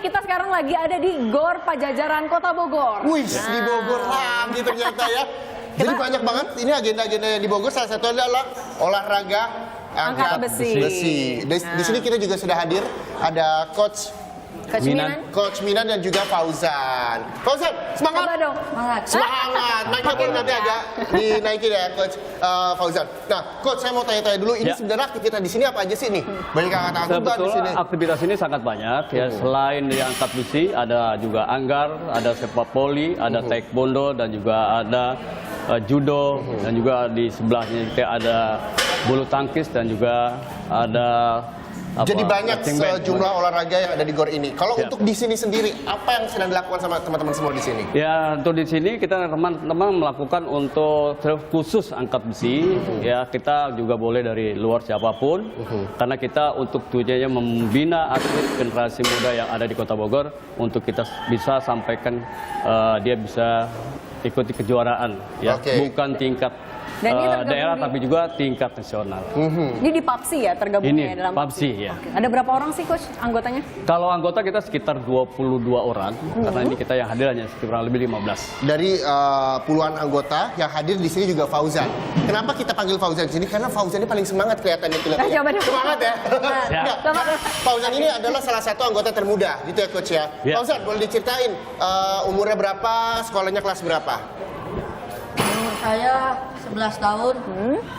kita sekarang lagi ada di GOR Pajajaran Kota Bogor. Wih, di Bogor lagi ternyata ya. Jadi banyak banget ini agenda-agenda yang di Bogor. Salah satu adalah olahraga angkat besi. Di sini kita juga sudah hadir. Ada Coach Minan dan juga Fauzan. Fauzan, semangat! Coba dong, semangat! Mic-nya boleh nanti agak dinaikin ya, Coach Fauzan. Nah, Coach, saya mau tanya-tanya dulu, ini sebenarnya aktivitas di sini apa aja sih nih? Banyak angkat beban di sini. Aktivitas ini sangat banyak ya. Selain di angkat besi, ada juga anggar, ada sepak voli, ada taekwondo, dan juga ada judo, dan juga di sebelahnya ada bulu tangkis, dan juga ada jadi banyak sejumlah olahraga yang ada di GOR ini. Kalau untuk di sini sendiri, apa yang sedang dilakukan sama teman-teman semua di sini? Ya, untuk di sini kita teman-teman melakukan untuk khusus angkat besi. Ya, kita juga boleh dari luar siapapun. Karena kita untuk tujuannya membina atlet generasi muda yang ada di Kota Bogor untuk kita bisa sampaikan dia bisa ikuti kejuaraan. Ya, bukan tingkat daerah tapi juga tingkat nasional. Ini di PAPSI ya tergabungnya dalam PAPSI ya. Ada berapa orang sih Coach anggotanya? Kalau anggota kita sekitar 22 orang, karena ini kita yang hadir hanya kurang lebih 15. Dari puluhan anggota yang hadir di sini juga Fauzan. Kenapa kita panggil Fauzan di sini? Karena Fauzan ini paling semangat kelihatannya. Semangat ya. Fauzan ini adalah salah satu anggota termuda, gitu ya Coach ya. Fauzan, boleh diceritain umurnya berapa, sekolahnya kelas berapa? Umur saya 11 tahun,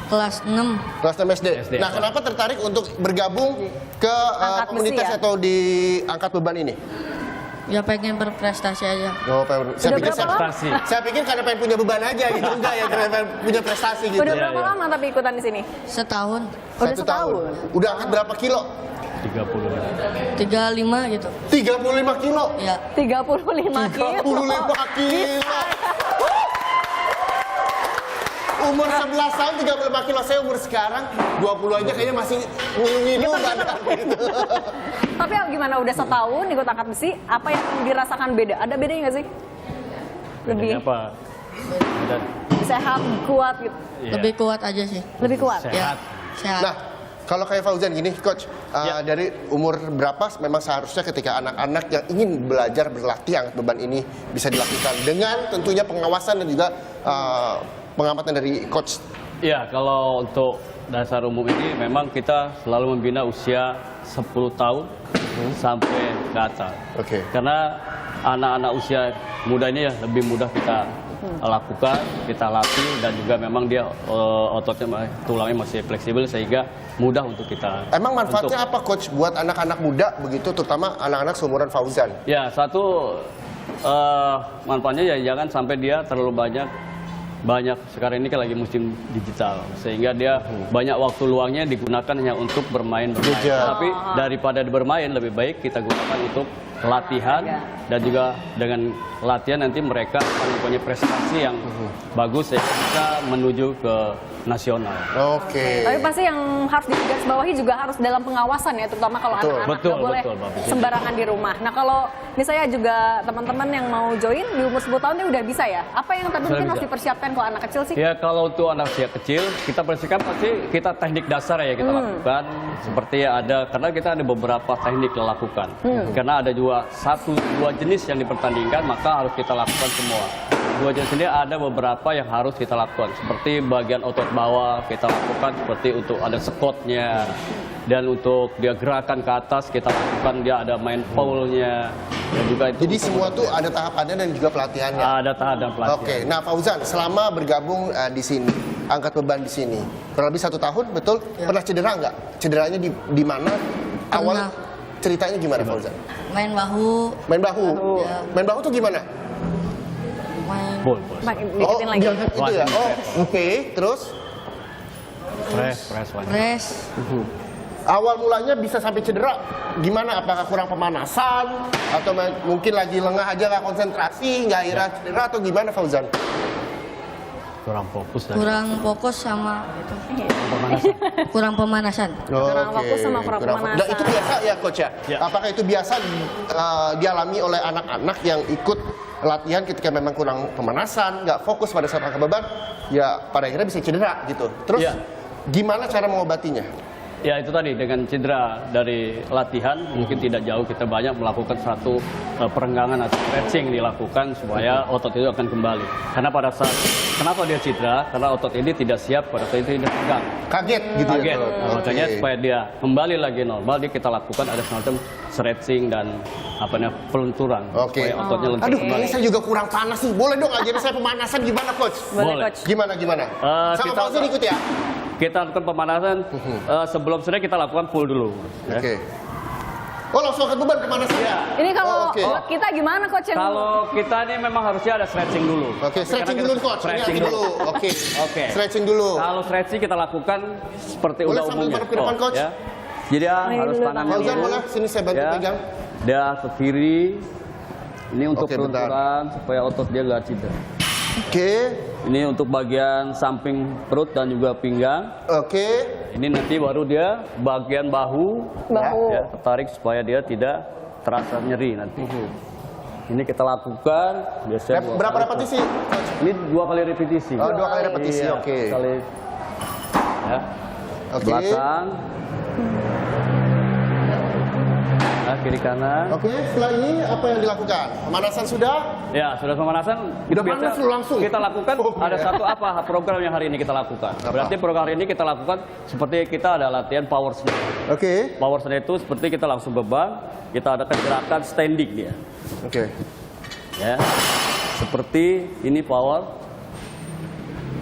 kelas 6. Kelas 6 SD. Nah, kenapa tertarik untuk bergabung ke komunitas atau di angkat beban ini? Ya pengen berprestasi aja. Oh, saya pikir karena pengen punya beban aja gitu, enggak ya, karena pengen punya prestasi gitu. Udah berapa lama tapi ikutan di sini? Setahun. Udah setahun. Udah angkat berapa kilo? 35 gitu. 35 kilo? Iya. 35 kilo. 35 kilo. Umur 11 tahun 35 kilo, saya umur sekarang 20 aja kayaknya masih ngilu badan gitu. Tapi gimana udah setahun ikut angkat besi, apa yang dirasakan beda? Ada bedanya nggak sih? Lebih apa? Sehat, kuat gitu. Lebih kuat aja sih. Lebih kuat. Sehat. Sehat. Nah, kalau kayak Fauzan gini, Coach, dari umur berapa memang seharusnya ketika anak-anak yang ingin belajar berlatih angkat beban ini bisa dilakukan dengan tentunya pengawasan dan juga pengamatan dari Coach? Ya, kalau untuk dasar umum ini memang kita selalu membina usia 10 tahun sampai ke atas. Karena anak-anak usia muda ini ya lebih mudah kita lakukan, kita latih, dan juga memang dia ototnya, tulangnya masih fleksibel sehingga mudah untuk kita. Emang manfaatnya apa Coach buat anak-anak muda begitu, terutama anak-anak seumuran Fauzan? Ya, satu manfaatnya ya jangan sampai dia terlalu banyak sekarang ini kan lagi musim digital sehingga dia banyak waktu luangnya digunakan hanya untuk bermain. Tapi daripada bermain lebih baik kita gunakan untuk latihan, dan juga dengan latihan nanti mereka akan mempunyai prestasi yang bagus sehingga bisa menuju ke nasional. Tapi pasti yang harus digarisbawahi juga harus dalam pengawasan ya, terutama kalau anak-anak nggak boleh sembarangan di rumah. Nah, kalau misalnya juga teman-teman yang mau join di umur 10 tahun ini udah bisa ya? Apa yang tapi mungkin harus dipersiapkan kalau anak kecil sih? Ya, kalau untuk anak usia kecil kita persiapkan pasti kita teknik dasar ya kita lakukan. Seperti ada, karena kita ada beberapa teknik yang lakukan. Karena ada juga 1-2 jenis yang dipertandingkan, maka harus kita lakukan semua. 2 jenis ini ada beberapa yang harus kita lakukan, seperti bagian otot bawah kita lakukan, seperti untuk ada squatnya, dan untuk dia gerakan ke atas kita lakukan, dia ada main pole-nya, dan juga itu. Jadi semua tuh ada tahapannya dan juga pelatihannya. Ada tahap dan pelatihan. Nah Fauzan, selama bergabung di sini, angkat beban di sini, kurang lebih 1 tahun, betul? Pernah cedera nggak? Cederanya di mana? Awal ceritanya gimana Fauzan? Main bahu. Main bahu? Main bahu tuh gimana? Dikitin lagi. Itu ya? Terus? Press. Awal mulanya bisa sampai cedera, gimana? Apakah kurang pemanasan? Atau mungkin lagi lengah aja, nggak konsentrasi, nggak akhirnya cedera, atau gimana Fauzan? Kurang fokus sama itu. Kurang pemanasan. Kurang fokus sama kurang pemanasan. Nah, itu biasa ya Coach ya? Apakah itu biasa dialami oleh anak-anak yang ikut latihan ketika memang kurang pemanasan, nggak fokus pada saat angkat beban, ya pada akhirnya bisa cedera gitu. Terus gimana cara mengobatinya? Ya itu tadi dengan cedera dari latihan mungkin tidak jauh, kita banyak melakukan satu perenggangan atau stretching dilakukan supaya otot itu akan kembali. Karena pada saat kenapa dia cedera? Karena otot ini tidak siap pada saat itu dia tegang. Kaget gitu Kaget. ya. Nah, makanya supaya dia kembali lagi normal, kita lakukan ada semacam stretching dan pelenturan Oke. supaya ototnya lentur Aduh, kembali. ini saya juga kurang panas nih. Boleh dong ajarin saya pemanasan gimana, Coach? Boleh, Coach. Gimana? Sama Kita- Fauzan ikut ya? Kita lakukan pemanasan sebelum sore kita lakukan pull dulu. Ya. Oke. Oh, langsung angkat beban pemanasan? Iya. Ini kalau Oh, oke. buat kita gimana coach yang Kalau kita ini memang harusnya ada stretching dulu. Oke, stretching Karena dulu, kita- Coach. Ini Stretching lagi dulu. Oke. Oke. Stretching dulu. Kalau stretching kita lakukan seperti Boleh udah sambil umumnya. madep ke depan, Coach? Ya. Jadi dia Ini harus dulu, tangannya Fauzan dulu. boleh? Sini saya bantu pegang. Dia ke kiri. Ini untuk Oke, bentar. pelunturan supaya otot dia nggak cedera. Oke. Ini untuk bagian samping perut dan juga pinggang. Oke. Ini nanti baru dia bagian bahu. bahu? Ya, tarik supaya dia tidak terasa nyeri nanti. Ini kita lakukan biasanya dua Berapa kali. repetisi? Coach? Ini 2 kali repetisi. Oh, 2 kali repetisi. Iya, Oke. Sekali. Ya. Oke. Belakang. Nah, kiri kanan. Oke, setelah ini apa yang dilakukan? Pemanasan sudah? Ya, sudah pemanasan. Udah biasa panas lu langsung? Kita lakukan Oh, ada iya. satu program yang hari ini kita lakukan. Apa? Berarti program hari ini kita lakukan seperti kita ada latihan power snatch. Oke. Power snatch itu seperti kita langsung beban, kita ada gerakan standing dia. Oke. Ya. Seperti ini power.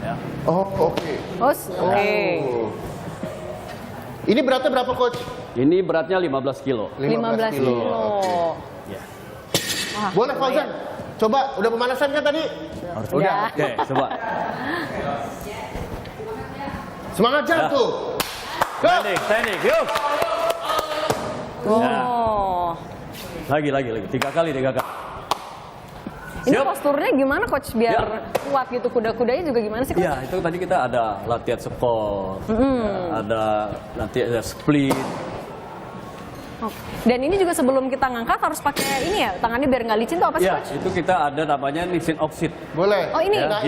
Ya. Oh, oke. Oke. Oh. Ini beratnya berapa, Coach? Ini beratnya 15 kilo. 15 kilo. Oke. Ya. Wah, Boleh, Fauzan? Coba, udah pemanasan kan tadi? Harus Udah. Oke, coba. Semangat Ya. jantung. Go! Standing, yuk. Ya. Oh. Lagi. 3 kali. Ini Siap. posturnya gimana coach biar Ya. kuat gitu, kuda-kudanya juga gimana sih coach? Ya, itu tadi kita ada latihan squat, ada nanti ada split. Oke. Dan ini juga sebelum kita ngangkat harus pakai ini ya, tangannya biar nggak licin tuh apa sih Ya, coach? itu kita ada namanya nisin oxide. Boleh. Oh, ini? Ya, Nah,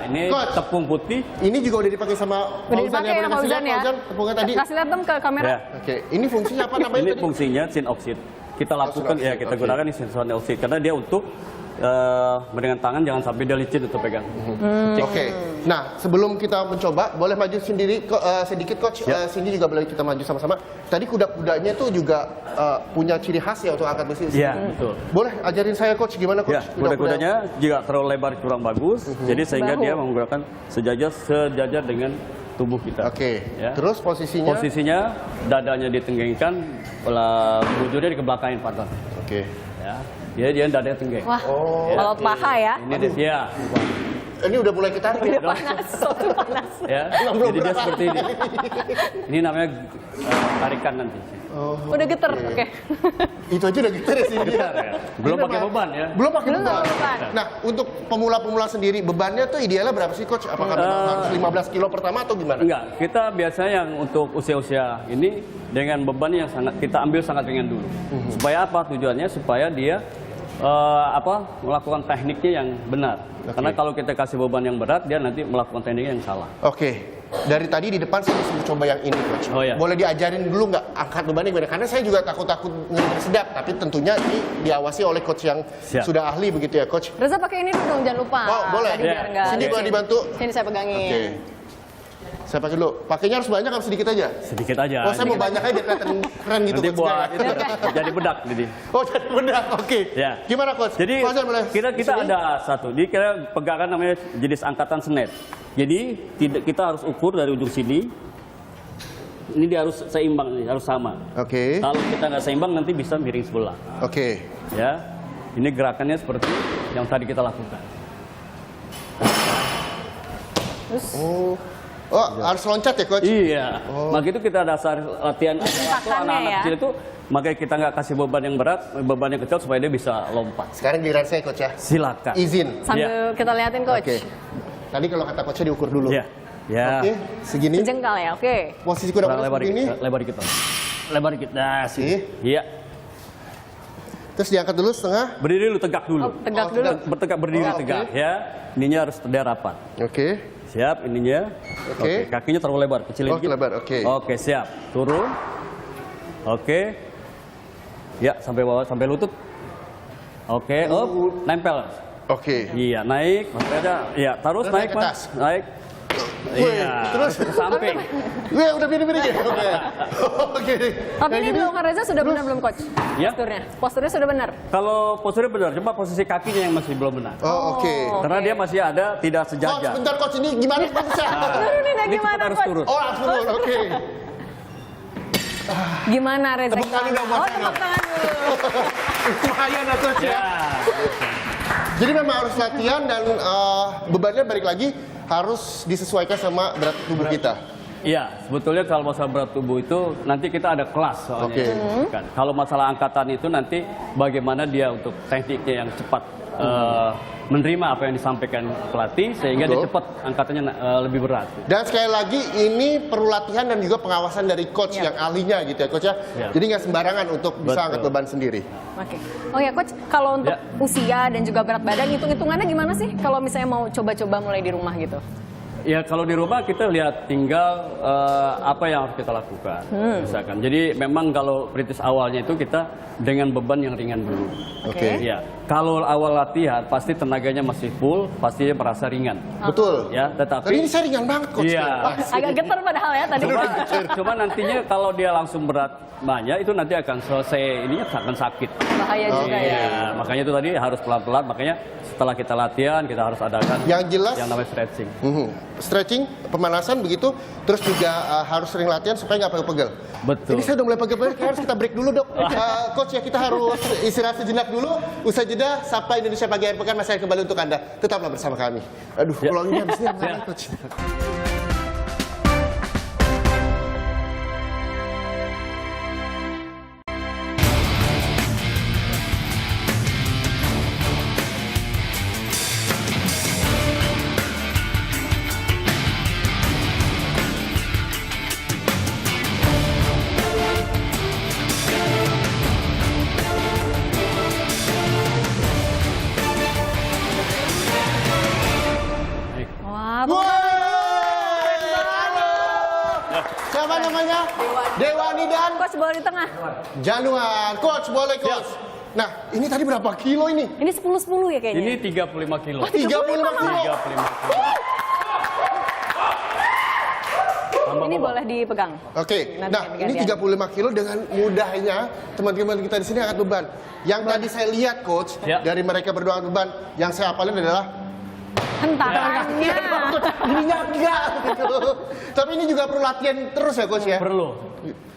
ini Coach, tepung putih. ini juga udah dipakai sama Udah Fauzan dipakai ya Boleh kasih Fauzan lihat, ya? Fauzan, tepungnya tadi. Kasih lihat dong ke kamera. Ya. Oke, ini fungsinya apa namanya Ini tadi? fungsinya sin oxide. Kita lakukan oxide, ya, kita oke. gunakan nisin oxide karena dia untuk dengan tangan jangan sampai dia licin untuk pegang. Oke. Nah, sebelum kita mencoba, boleh maju sendiri sedikit, Coach. Ya. Sini juga boleh kita maju sama-sama. Tadi kuda-kudanya tuh juga punya ciri khas ya untuk angkat besi. Iya, betul. Boleh ajarin saya, Coach, gimana, Coach? Ya, kuda-kudanya jika terlalu lebar kurang bagus, jadi sehingga Bahu. dia menggunakan sejajar dengan tubuh kita. Oke. Ya. Terus posisinya? Posisinya dadanya ditenggengkan, bujurnya dikebelakangin partner. Oke. Ya, dia dadanya tenggeng. Wah, Oh, kalau paha ya. Ini dia, Ini udah mulai ketarik ya? Udah panas, sotu panas. ya. Belum Jadi dia berapa. seperti ini. Ini namanya tarikan nanti. Oh, Udah geter, oke. itu aja udah gitu ya sini. Benar, ya. Belum Ini pakai memang- beban ya. Belum pakai Belum beban. pakai beban. Nah, untuk pemula-pemula sendiri, bebannya tuh idealnya berapa sih, Coach? Apakah memang harus 15 kilo pertama atau gimana? Enggak, kita biasanya yang untuk usia-usia ini dengan beban yang sangat kita ambil sangat ringan dulu. Supaya apa tujuannya? Supaya dia melakukan tekniknya yang benar. Oke. Karena kalau kita kasih beban yang berat, dia nanti melakukan tekniknya yang salah. Oke. Dari tadi di depan saya disuruh coba yang ini, Coach. Oh, ya. Boleh diajarin dulu nggak angkat bebannya gimana? Karena saya juga takut-takut ngeri sedap. Tapi tentunya ini diawasi oleh Coach yang Siap. sudah ahli begitu ya, Coach. Reza pakai ini dulu dong, jangan lupa. Oh, boleh. Tadi Ya. biar nggak Sini boleh licin. dibantu. Sini saya pegangin. Oke. Saya pakai dulu. Pakainya harus banyak atau sedikit aja? Sedikit aja. Oh, saya mau banyak aja biar kelihatan keren gitu, nanti Coach. buat Nggak, itu ya? jadi bedak jadi. Oh, jadi benar. Oke. Ya. Gimana, Coach? Jadi Fauzan, boleh kita di sini? ada satu. Jadi kita pegangan namanya jenis angkatan snatch. Jadi kita harus ukur dari ujung sini. Ini dia harus seimbang, nih, harus sama. Oke. Kalau kita nggak seimbang nanti bisa miring sebelah. Oke. Ya, ini gerakannya seperti yang tadi kita lakukan. Terus Oh, harus loncat ya, Coach? Iya. Oh. Maka itu kita dasar latihan waktu Gerakannya anak-anak ya. kecil itu, makanya kita nggak kasih beban yang berat, beban yang kecil supaya dia bisa lompat. Sekarang giliran saya, Coach ya. Silakan. Izin. sambil kita liatin coach. Oke. Tadi kalau kata Coach diukur dulu. Ya. Ya. Oke, segini. Sejengkal ya, oke. Posisi kuda Kurang lebar seperti ini. dikit, lebar dikit. Lebar dikit. Nah, sini. Oke. Iya. Terus diangkat dulu setengah. Berdiri lu tegak dulu. Oh, tegak Oh, dulu. tegak. Bertegak berdiri Oh, oke. tegak ya. Ininya harus dia rapat. Oke. siap ininya. Oke. Kakinya terlalu lebar, kecilin Oke, lebar, oke. Oke, siap. Turun. Oke. Ya, sampai bawah, sampai lutut. Oke, up, nempel. Oke. Iya, naik. Iya, terus naik, ke Mas. atas. Naik. Iya, terus ke samping. Wih, udah bini-bini gitu. Oke. Oke. Tapi ini belum Reza sudah benar belum coach? Ya. Posturnya sudah benar. Kalau posturnya benar, cuma posisi kakinya yang masih belum benar. Oh, oke. Karena dia masih ada tidak Coach, sejajar. bentar coach, ini gimana bagusnya? Turunin ya Ini gimana kita harus coach? turun. Oh, langsung turun, oke. Gimana Reza? Tepuk tangan dong, Mas. Oh, tepuk tangan dulu. Lumayan ya coach ya. Ya. Jadi memang harus latihan dan bebannya balik lagi harus disesuaikan sama berat tubuh kita. Iya, sebetulnya kalau masalah berat tubuh itu nanti kita ada kelas soalnya. Oke. Kan. Kalau masalah angkatan itu nanti bagaimana dia untuk tekniknya yang cepat menerima apa yang disampaikan pelatih sehingga dia Betul. cepat angkatannya lebih berat. Dan sekali lagi ini perlu latihan dan juga pengawasan dari coach yang ahlinya gitu ya coach ya. Ya. Jadi nggak sembarangan untuk bisa Betul. angkat beban sendiri. Oke. Oh ya coach, kalau untuk Ya. usia dan juga berat badan hitung-hitungannya gimana sih? Kalau misalnya mau coba-coba mulai di rumah gitu. Ya kalau di rumah kita lihat tinggal apa yang harus kita lakukan, misalkan. Jadi memang kalau perintis awalnya itu kita dengan beban yang ringan dulu. Oke. Ya, kalau awal latihan pasti tenaganya masih full, pasti dia merasa ringan. Betul. Ya, tetapi Tadi ini saya ringan banget coach. Iya. Agak getar padahal ya tadi. Cuma nantinya kalau dia langsung berat banyak itu nanti akan selesai ininya akan sakit. Bahaya juga ya. Iya, makanya itu tadi harus pelan-pelan. Makanya setelah kita latihan kita harus adakan Yang jelas yang namanya stretching. stretching, pemanasan begitu, terus juga harus sering latihan supaya nggak pegel-pegel. Betul. Ini saya udah mulai pegel-pegel, harus kita break dulu dok. Coach ya kita harus istirahat sejenak dulu. Usai jeda, Sapa Indonesia Pagi Akhir Pekan masih akan kembali untuk Anda. Tetaplah bersama kami. Aduh, Ya. kalau ini habisnya Ya. mana coach? Wah, Halo. Siapa namanya? Dewani dan coach boleh di tengah. Januar. Coach, boleh coach. Nah, ini tadi berapa kilo ini? Ini 10-10 ya kayaknya. Ini 35 kilo. 35 kilo. 35 kilo. Tambah Ini bawah. boleh dipegang. Oke, Nanti nah gantian. ini 35 kilo dengan mudahnya teman-teman kita di sini angkat beban. Yang tadi saya lihat coach, Ya. dari mereka berdua angkat beban, yang saya hafalin adalah Hentakannya. ininya enggak gitu. Tapi ini juga perlu latihan terus ya coach ya, Perlu.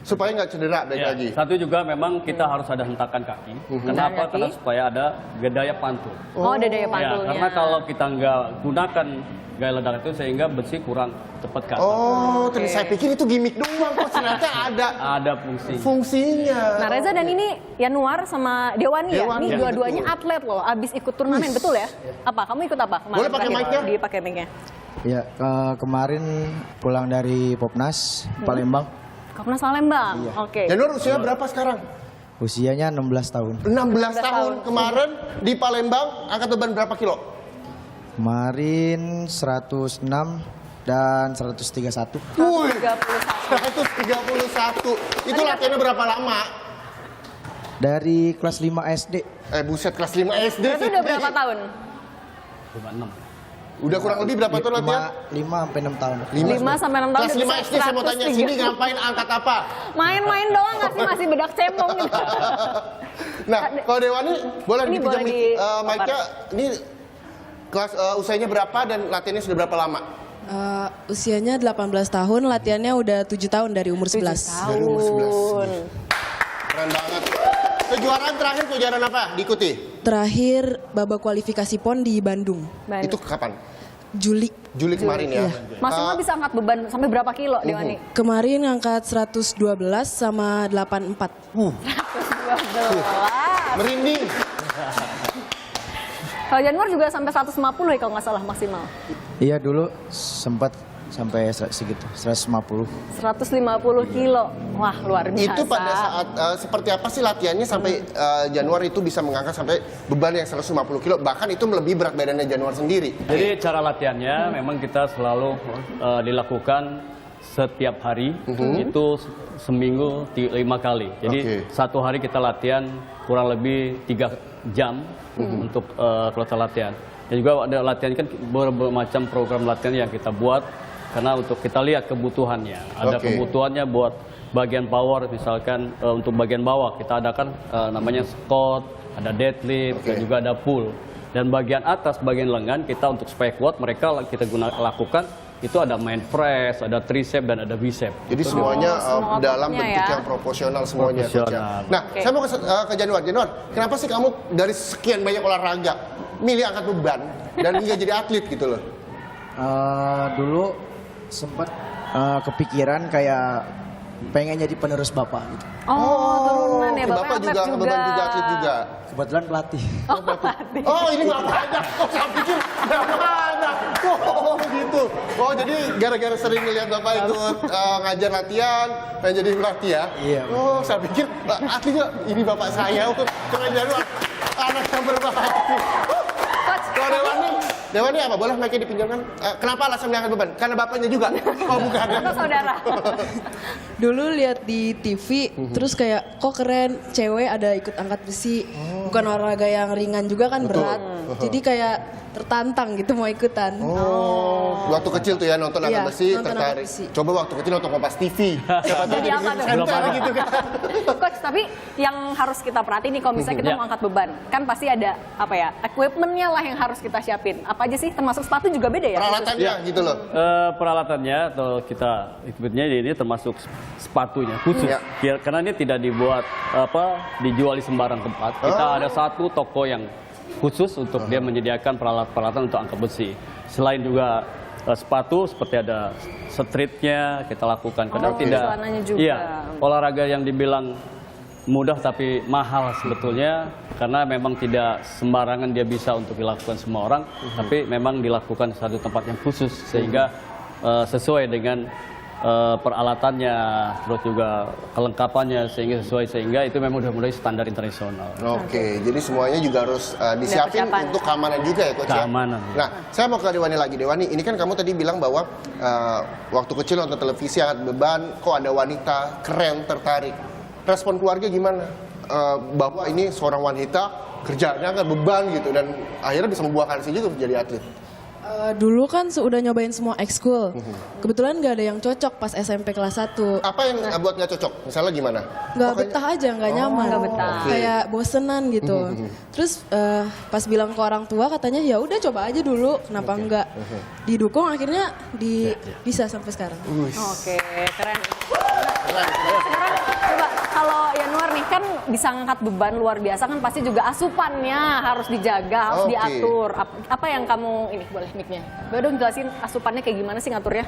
supaya nggak cedera baik Ya, lagi. satu juga memang kita harus ada hentakan kaki. Kenapa? Kaki. Karena supaya ada daya pantul. Oh, ada daya Ya, pantulnya. karena kalau kita nggak gunakan gaya ledak itu sehingga besi kurang cepat ke atas. Oh, terus saya pikir itu gimmick doang coach, ternyata ada Ada fungsi. fungsinya. Nah Reza dan ini Yanuar sama Dewani ya, Dewani, ini ya, dua-duanya betul. atlet loh, abis ikut turnamen betul ya? Apa? Kamu ikut apa? Kemarin Boleh pakai terakhir? mic-nya? Dipakai mic-nya. Ya, kemarin pulang dari Popnas Palembang, Komnas Palembang. Iya. Oke. Januar usia berapa sekarang? usianya 16 tahun. 16 tahun. Kemarin di Palembang angkat beban berapa kilo? Kemarin 106 dan 131. Wih, 31. 131. Itu latihannya berapa lama? Dari kelas 5 SD. Buset, kelas 5 SD Berarti sih. udah berapa tahun? 56. Udah kurang lebih berapa tahun latihan? 5 sampai 6 tahun. 5 sampai 6 tahun Kelas udah 5 bisa SD saya mau tanya, 103. sini ngapain angkat apa? Main-main doang nggak sih, masih bedak cebong gitu. Nah, kalau Dewani boleh Ini dipinjam boleh di- mic-nya. Ini kelas usianya berapa dan latihannya sudah berapa lama? Usianya 18 tahun, latihannya udah 7 tahun dari umur 11. Dari umur 11. Keren banget. Kejuaraan terakhir kejuaraan apa diikuti? Terakhir babak kualifikasi PON di Bandung, Itu kapan? Juli. Juli kemarin ya. Maksimal bisa angkat beban sampai berapa kilo Dewani? Kemarin ngangkat 112 sama 84. 12. Merinding. Kalau Januar juga sampai 150 ya kalau nggak salah maksimal. Iya dulu sempat sampai segitu, 150. 150 kilo. Wah, luar biasa. Itu pada saat seperti apa sih latihannya sampai Januar itu bisa mengangkat sampai beban yang 150 kilo, bahkan itu melebihi berat badannya Januar sendiri. Jadi cara latihannya memang kita selalu dilakukan setiap hari, itu seminggu 5 kali. Jadi satu hari kita latihan kurang lebih 3 jam untuk kelompok latihan. Dan juga ada latihan kan beberapa macam program latihan yang kita buat karena untuk kita lihat kebutuhannya. Ada kebutuhannya buat bagian power, misalkan untuk bagian bawah kita adakan namanya squat, ada deadlift, dan juga ada pull. Dan bagian atas, bagian lengan kita untuk supaya kuat mereka kita lakukan itu ada main press, ada tricep dan ada bicep. Jadi semuanya dalam bentuk yang proporsional semuanya. Nah, saya mau ke Januar. Januar, kenapa sih kamu dari sekian banyak olahraga milih angkat beban dan hingga jadi atlet gitu loh? Dulu sempat kepikiran kayak pengen jadi penerus bapak gitu. Turunan ya, Bapak juga beban juga atlet juga. Kebetulan pelatih. Oh, ini bapaknya. Oh, saya pikir bapaknya. Oh, gitu. Oh, jadi gara-gara sering melihat bapak ikut ngajar latihan, pengen jadi pelatih ya? Iya. Oh, saya pikir atlet juga. Ini bapak saya. Keren Januar. Anak yang berbakti. Kalau Dewani apa? Boleh mic-nya dipinjamkan? Kenapa alasan mengangkat beban? Karena bapaknya juga? Oh, bukan. Atau saudara? Dulu lihat di TV, terus kayak kok keren, cewek ada ikut angkat besi. Bukan olahraga yang ringan juga kan, berat. Jadi kayak tertantang gitu mau ikutan. Oh, waktu kecil tuh ya nonton angkat besi, nonton tertarik. angkat besi. Coba waktu kecil nonton Kompas TV. Siapa tahu Jadi apa tuh? center gitu kan. Coach, tapi yang harus kita perhatiin nih kalau misalnya kita mau angkat beban, kan pasti ada apa ya, equipment-nya lah yang harus kita siapin. Apa aja sih? Termasuk sepatu juga beda ya? Peralatannya gitu loh. Peralatannya atau kita equipment-nya ini termasuk sepatunya khusus. Karena ini tidak dibuat dijual di sembarang tempat. Kita ada satu toko yang khusus untuk dia menyediakan peralatan untuk angkat besi. Selain juga sepatu seperti ada streetnya kita lakukan. Karena tidak olahraga yang dibilang mudah tapi mahal sebetulnya karena memang tidak sembarangan dia bisa untuk dilakukan semua orang, tapi memang dilakukan satu tempat yang khusus sehingga sesuai dengan peralatannya, terus juga kelengkapannya sehingga itu memang udah mulai standar internasional. Oke, jadi semuanya juga harus disiapin untuk keamanan juga ya Coach. Keamanan. Ya? Nah, saya mau ke Dewani lagi. Dewani, ini kan kamu tadi bilang bahwa waktu kecil nonton televisi angkat beban, kok ada wanita keren tertarik. Respon keluarga gimana? Bahwa ini seorang wanita kerjanya angkat beban gitu dan akhirnya bisa membuahkan hasil juga menjadi atlet. Dulu kan udah nyobain semua ekskul. Kebetulan nggak ada yang cocok pas SMP kelas 1. Apa yang buat nggak cocok? Misalnya gimana? Nggak betah aja, nggak nyaman. Nggak betah. Kayak bosenan gitu. Terus pas bilang ke orang tua katanya ya udah coba aja dulu, kenapa enggak? Didukung akhirnya bisa sampai sekarang. Oke, keren. Sekarang coba kalau Januar nih kan bisa ngangkat beban luar biasa kan pasti juga asupannya harus dijaga, harus diatur. Apa yang kamu ini boleh mic-nya? Boleh dong jelasin asupannya kayak gimana sih ngaturnya?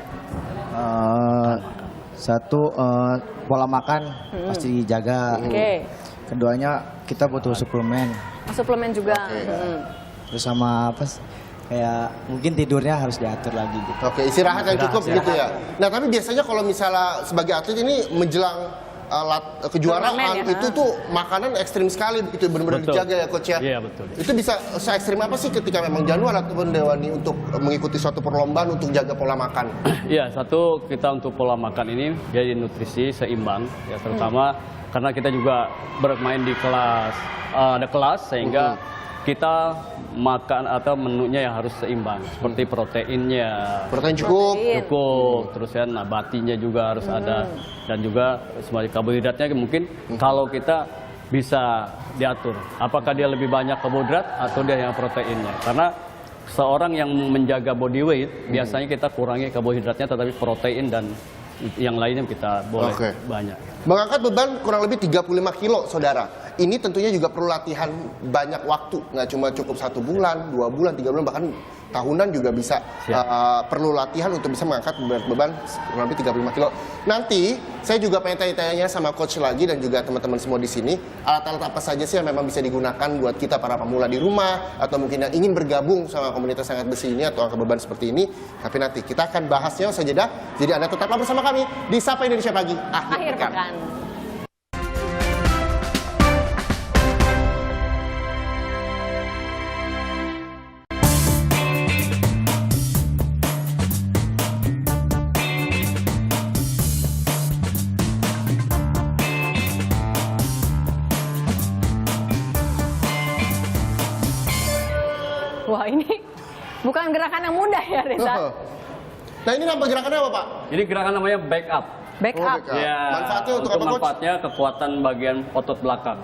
Satu, pola makan pasti dijaga. Keduanya kita butuh suplemen. Suplemen juga. Terus sama apa? Kayak mungkin tidurnya harus diatur lagi gitu. Oke, istirahat yang cukup gitu ya. Nah, tapi biasanya kalau misalnya sebagai atlet ini menjelang kejuaraan itu tuh makanan ekstrim sekali begitu, benar-benar dijaga ya Coach ya. Iya, betul. Itu bisa se-ekstrim apa sih ketika memang Januar ataupun Dewani untuk mengikuti suatu perlombaan untuk jaga pola makan? Iya, satu kita untuk pola makan ini jadi nutrisi seimbang ya, terutama karena kita juga bermain di kelas ada kelas sehingga kita makan atau menunya yang harus seimbang seperti proteinnya. Protein cukup. Terus ya nabatinya juga harus ada dan juga semua karbohidratnya mungkin kalau kita bisa diatur. Apakah dia lebih banyak karbohidrat atau dia yang proteinnya? Karena seorang yang menjaga body weight biasanya kita kurangi karbohidratnya tetapi protein dan yang lainnya kita boleh banyak. Mengangkat beban kurang lebih 35 kilo, saudara. Ini tentunya juga perlu latihan banyak waktu. Nggak cuma cukup 1 bulan, 2 bulan, 3 bulan, bahkan tahunan juga bisa perlu latihan untuk bisa mengangkat beban kurang lebih 35 kilo. Nanti saya juga pengen tanya-tanya sama coach lagi dan juga teman-teman semua di sini, alat-alat apa saja sih yang memang bisa digunakan buat kita para pemula di rumah atau mungkin yang ingin bergabung sama komunitas angkat besi ini atau angkat beban seperti ini. Tapi nanti kita akan bahasnya usai jeda. Jadi Anda tetaplah bersama kami di Sapa Indonesia Pagi akhir pekan. Wah, ini bukan gerakan yang mudah ya, Reza. Nah, ini nama gerakannya apa, Pak? Ini gerakan namanya back up. Back up. Ya, Manfaatnya untuk apa, Coach? manfaatnya kekuatan bagian otot belakang.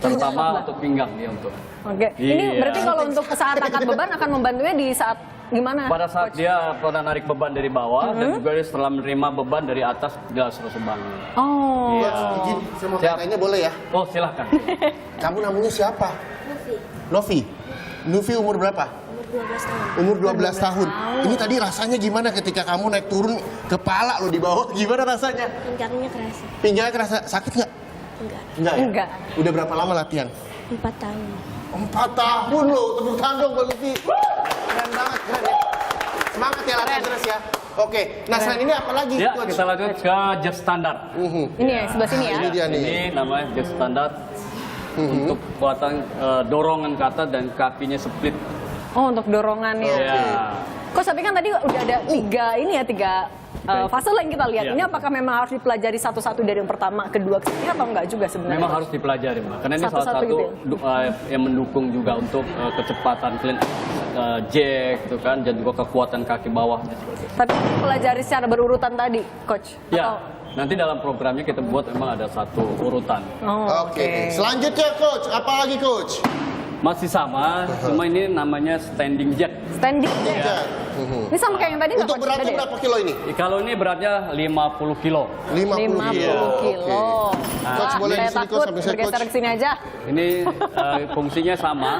Terutama untuk pinggang dia untuk. Oke. Iya. Ini berarti kalau untuk saat angkat beban akan membantunya di saat gimana? Pada saat Coach? dia pernah narik beban dari bawah dan juga dia setelah menerima beban dari atas dia harus bangun. Oh. Iya. Izin, saya mau Siap. tanya boleh ya? Oh, silahkan. Kamu namanya siapa? Novi. Novi umur berapa? Umur 12 tahun. Ini tadi rasanya gimana ketika kamu naik turun kepala lo di bawah? Gimana rasanya? Pinggangnya keras. Pinggangnya kerasa sakit nggak? Enggak. Enggak ya? Enggak. Udah berapa lama latihan? 4 tahun. 4 tahun loh. Tepuk tangan dong buat Luffy. Keren banget, keren ya. Semangat ya latihan terus ya. Oke, nah selain ini apa lagi, Ya, Coach? kita lanjut ke jazz standar. Ini ya, sebelah sini ya. Ini dia nih. Ini namanya jazz standar untuk kekuatan dorongan ke atas dan kakinya split. Oh, untuk dorongannya. Ya. Kok tapi kan tadi udah ada tiga fase lah yang kita lihat. Iya. Ini apakah memang harus dipelajari satu-satu dari yang pertama, kedua, ketiga atau enggak juga sebenarnya? Memang harus dipelajari, Mbak. Karena ini salah Satu-satu satu gitu yang mendukung juga untuk kecepatan clean jack, gitu kan, dan juga kekuatan kaki bawahnya seperti itu. Tapi pelajari secara berurutan tadi, coach. Ya, nanti dalam programnya kita buat memang ada satu urutan. Oh, Oke. Selanjutnya, Coach. Apa lagi, Coach? Masih sama, cuma ini namanya standing jack. Standing jack. Ya. Ini sama kayak yang tadi nggak, Untuk coach? beratnya Beda ya? berapa kilo ini? Kalau ini beratnya 50 kilo. 50 kilo. 50 kilo. Coach, boleh saya di sini, Coach, takut sambil saya, bergeser Coach. ke sini aja. Ini fungsinya sama,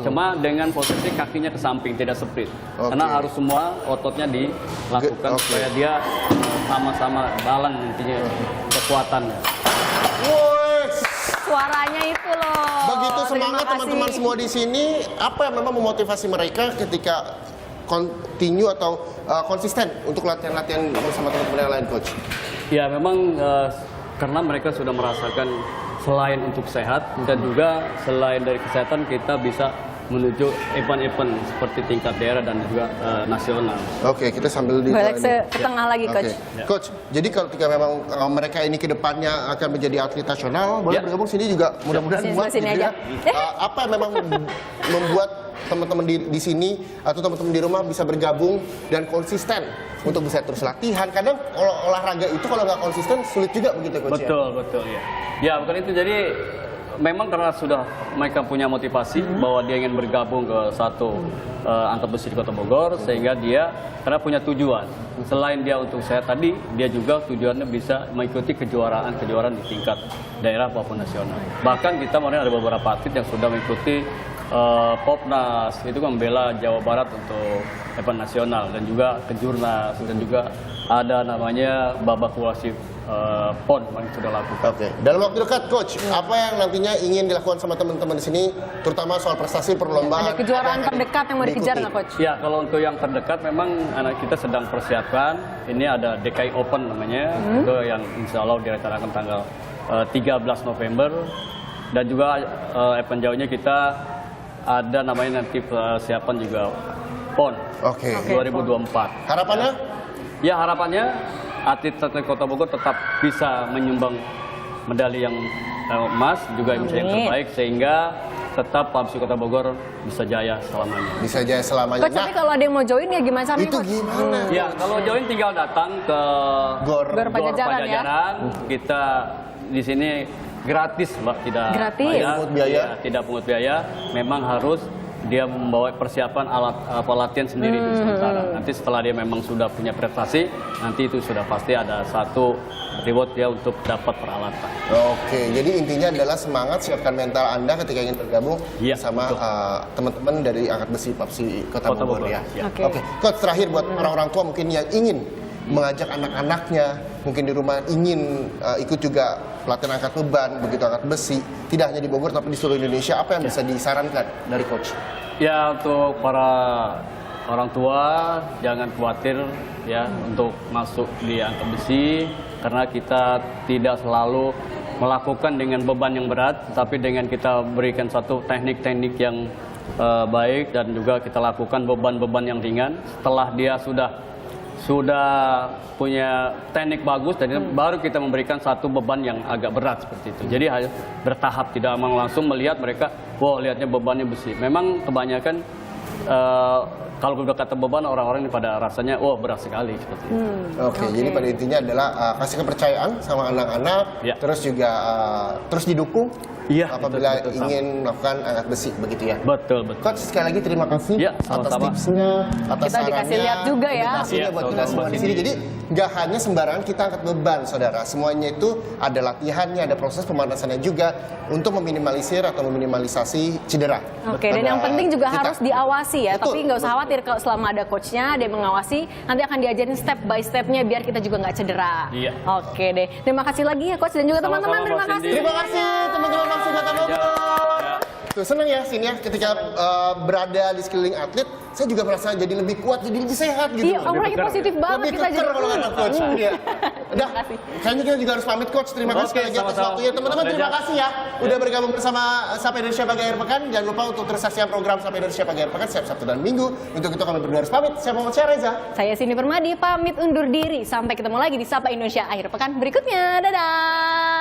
cuma dengan posisi kakinya ke samping, tidak split. Oke. Karena harus semua ototnya dilakukan Oke. supaya dia sama-sama balance intinya kekuatannya. Woi, Suaranya itu loh. begitu Terima semangat kasih. teman-teman semua di sini. Apa yang memang memotivasi mereka ketika continue atau konsisten untuk latihan-latihan bersama teman-teman yang lain, Coach? Ya memang karena mereka sudah merasakan selain untuk sehat dan juga selain dari kesehatan kita bisa menuju event-event seperti tingkat daerah dan juga nasional. Oke, kita sambil di Balik ke tengah lagi, Oke. coach. Coach, jadi kalau ketika memang mereka ini ke depannya akan menjadi atlet nasional, boleh Ya. bergabung sini juga mudah-mudahan Sini, buat sini gitu aja. ya. Apa yang memang membuat teman-teman di sini atau teman-teman di rumah bisa bergabung dan konsisten untuk bisa terus latihan. Kadang kalau olahraga itu kalau nggak konsisten sulit juga begitu, Coach. Ya? Betul ya. Ya bukan itu, jadi memang karena sudah mereka punya motivasi bahwa dia ingin bergabung ke satu angkat besi di Kota Bogor, sehingga dia karena punya tujuan. Selain dia untuk sehat tadi, dia juga tujuannya bisa mengikuti kejuaraan di tingkat daerah maupun nasional. Bahkan kita kemarin ada beberapa atlet yang sudah mengikuti Popnas, itu membela Jawa Barat untuk event nasional, dan juga kejurnas, dan juga ada namanya babak kualifikasi PON yang sudah lakukan. Oke. Dalam waktu dekat, Coach, apa yang nantinya ingin dilakukan sama teman-teman di sini, terutama soal prestasi perlombaan? Ada kejuaraan terdekat yang mau dikejar nggak, Coach? Ya, kalau untuk yang terdekat memang anak kita sedang persiapkan. Ini ada DKI Open namanya, itu yang insya Allah direncanakan tanggal 13 November. Dan juga event jauhnya kita ada namanya nanti persiapan juga PON Oke. 2024. Harapannya? Ya harapannya atlet Kota Bogor tetap bisa menyumbang medali yang emas, juga bisa yang terbaik, sehingga tetap PAMSI Kota Bogor bisa jaya selamanya. Bisa jaya selamanya. Coach, tapi kalau ada yang mau join ya gimana caranya, itu Coach? gimana? Ya, kalau join tinggal datang ke Gor. Gor Pajajaran ya? Kita di sini gratis, Mbak, tidak Gratis? bayar. Pungut biaya? Ya, tidak pungut biaya. Memang harus dia membawa persiapan alat latihan sendiri di sementara. Nanti setelah dia memang sudah punya prestasi, nanti itu sudah pasti ada satu reward dia untuk dapat peralatan. Oke, jadi intinya adalah semangat, siapkan mental Anda ketika ingin bergabung sama teman-teman dari angkat besi PAPSI Kota Bogor ya. Oke, Coach, terakhir buat orang-orang tua mungkin yang ingin mengajak anak-anaknya, mungkin di rumah ingin ikut juga pelatihan angkat beban, begitu angkat besi, tidak hanya di Bogor tapi di seluruh Indonesia, apa yang bisa disarankan dari Coach? Ya, untuk para orang tua jangan khawatir ya untuk masuk di angkat besi, karena kita tidak selalu melakukan dengan beban yang berat, tapi dengan kita berikan satu teknik-teknik yang baik dan juga kita lakukan beban-beban yang ringan. Setelah dia sudah punya teknik bagus, dan baru kita memberikan satu beban yang agak berat seperti itu. Jadi harus bertahap, tidak langsung melihat mereka, wow lihatnya bebannya besi. Memang kebanyakan kalau udah kata beban, orang-orang ini pada rasanya, wah berat sekali seperti itu. Oke, jadi pada intinya adalah kasih kepercayaan sama anak-anak, terus juga terus didukung. Apabila ingin melakukan angkat besi, begitu ya. Betul. Coach, sekali lagi terima kasih atas tipsnya, atas kita dikasih lihat juga ya. Edukasinya buat kita semua di sini. Jadi nggak hanya sembarangan kita angkat beban, saudara. Semuanya itu ada latihannya, ada proses pemanasannya juga untuk meminimalisir atau meminimalisasi cedera. Oke, dan yang penting juga harus diawasi ya. Tapi nggak usah khawatir kalau selama ada coachnya, dia mengawasi, nanti akan diajarin step by stepnya biar kita juga nggak cedera. Oke deh, terima kasih lagi ya coach dan juga teman-teman. Terima kasih. Terima kasih teman-teman PAPSI Kota Bogor. Tuh, seneng ya sini ya ketika berada di sekeliling atlet, saya juga merasa jadi lebih kuat, jadi lebih sehat gitu. Iya, auranya positif banget lebih kita keker kalau kata coach. Iya. Udah, kayaknya kita juga harus pamit coach. Terima kasih sekali lagi atas waktunya. Teman-teman, terima kasih ya udah bergabung bersama Sapa Indonesia Pagi Akhir Pekan. Jangan lupa untuk terus saksikan program Sapa Indonesia Pagi Akhir Pekan setiap Sabtu dan Minggu. Untuk itu kami berdua harus pamit. Saya Muhammad Syareza. Saya Cindy Permadi pamit undur diri. Sampai ketemu lagi di Sapa Indonesia Akhir Pekan berikutnya. Dadah.